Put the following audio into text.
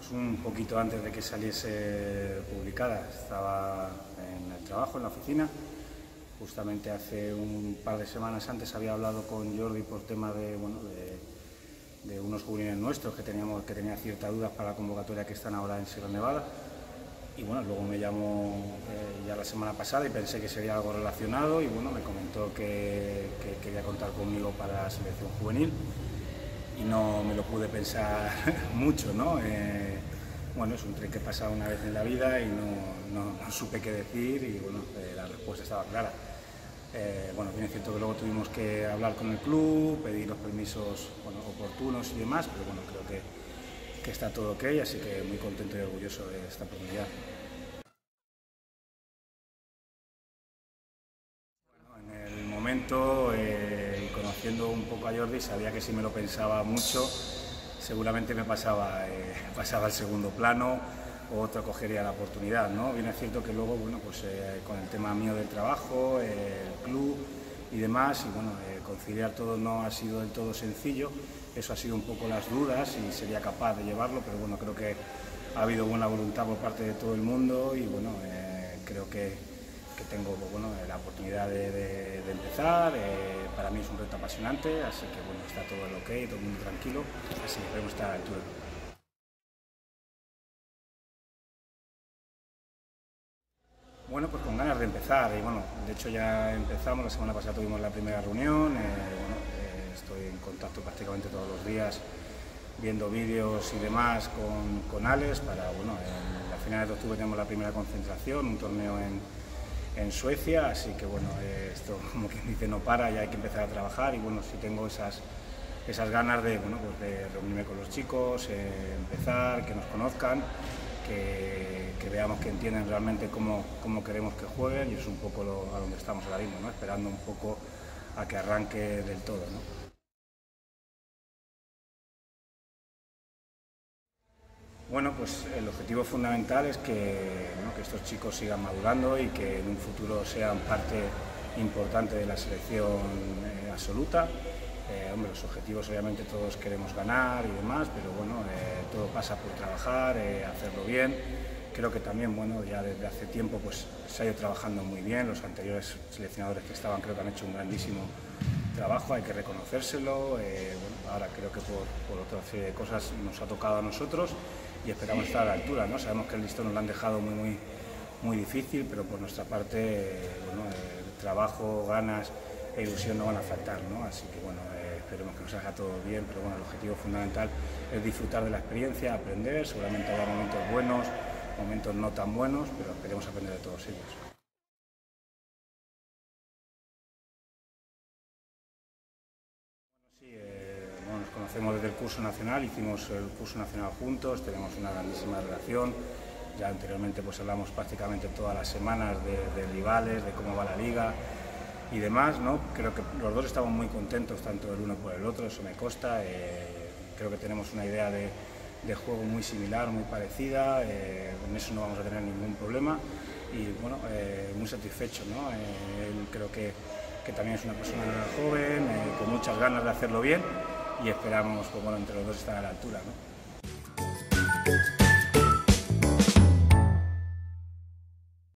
Pues un poquito antes de que saliese publicada, estaba en el trabajo, en la oficina. Justamente hace un par de semanas antes había hablado con Jordi por tema de unos juveniles nuestros que tenían ciertas dudas para la convocatoria que están ahora en Sierra Nevada. Y bueno, luego me llamó ya la semana pasada y pensé que sería algo relacionado y bueno, me comentó que quería contar conmigo para la selección juvenil. Y no me lo pude pensar mucho, ¿no? Bueno, es un tren que pasa una vez en la vida y no supe qué decir y bueno, la respuesta estaba clara. Bueno, bien es cierto que luego tuvimos que hablar con el club, pedir los permisos oportunos y demás, pero bueno, creo que está todo ok, así que muy contento y orgulloso de esta oportunidad. Bueno, en el momento, conociendo un poco a Jordi, sabía que si me lo pensaba mucho, seguramente me pasaba al segundo plano o otro cogería la oportunidad, ¿no? Bien es cierto que luego, bueno, pues con el tema mío del trabajo, el club y demás, y bueno, conciliar todo no ha sido del todo sencillo, eso ha sido un poco las dudas y sería capaz de llevarlo, pero bueno, creo que ha habido buena voluntad por parte de todo el mundo y bueno, creo que tengo bueno, la oportunidad de empezar, para mí es un reto apasionante, así que bueno, está todo el ok, todo el mundo tranquilo, así que podemos estar a la altura. Bueno, pues con ganas de empezar y bueno, de hecho ya empezamos, la semana pasada tuvimos la primera reunión, estoy en contacto prácticamente todos los días viendo vídeos y demás con Alex para, bueno, a finales de octubre tenemos la primera concentración, un torneo en Suecia, así que bueno, esto como quien dice no para, ya hay que empezar a trabajar y bueno, sí tengo esas ganas de, bueno, pues de reunirme con los chicos, empezar, que nos conozcan, que veamos que entienden realmente cómo queremos que jueguen y es un poco a donde estamos ahora mismo, ¿no? Esperando un poco a que arranque del todo, ¿no? Bueno, pues el objetivo fundamental es que estos chicos sigan madurando y que en un futuro sean parte importante de la selección absoluta. Hombre, los objetivos obviamente todos queremos ganar y demás, pero bueno, todo pasa por trabajar, hacerlo bien. Creo que también, bueno, ya desde hace tiempo pues se ha ido trabajando muy bien, los anteriores seleccionadores que estaban creo que han hecho un grandísimo trabajo, hay que reconocérselo. Bueno, ahora creo que por otra serie de cosas nos ha tocado a nosotros y esperamos estar a la altura, ¿no? Sabemos que el listón nos lo han dejado muy difícil, pero por nuestra parte, bueno, trabajo, ganas e ilusión no van a faltar, ¿no? Así que bueno, esperemos que nos salga todo bien, pero bueno, el objetivo fundamental es disfrutar de la experiencia, aprender, seguramente habrá momentos buenos, momentos no tan buenos, pero esperemos aprender de todos ellos. Sí, bueno, nos conocemos desde el curso nacional, hicimos el curso nacional juntos, tenemos una grandísima relación. Ya anteriormente pues hablamos prácticamente todas las semanas de rivales, de cómo va la liga y demás, ¿no? Creo que los dos estamos muy contentos, tanto el uno por el otro, eso me consta. Creo que tenemos una idea de juego muy similar, muy parecida, en eso no vamos a tener ningún problema y bueno, muy satisfecho, ¿no? Él creo que también es una persona joven, con muchas ganas de hacerlo bien y esperamos, pues, bueno, entre los dos estar a la altura, ¿no?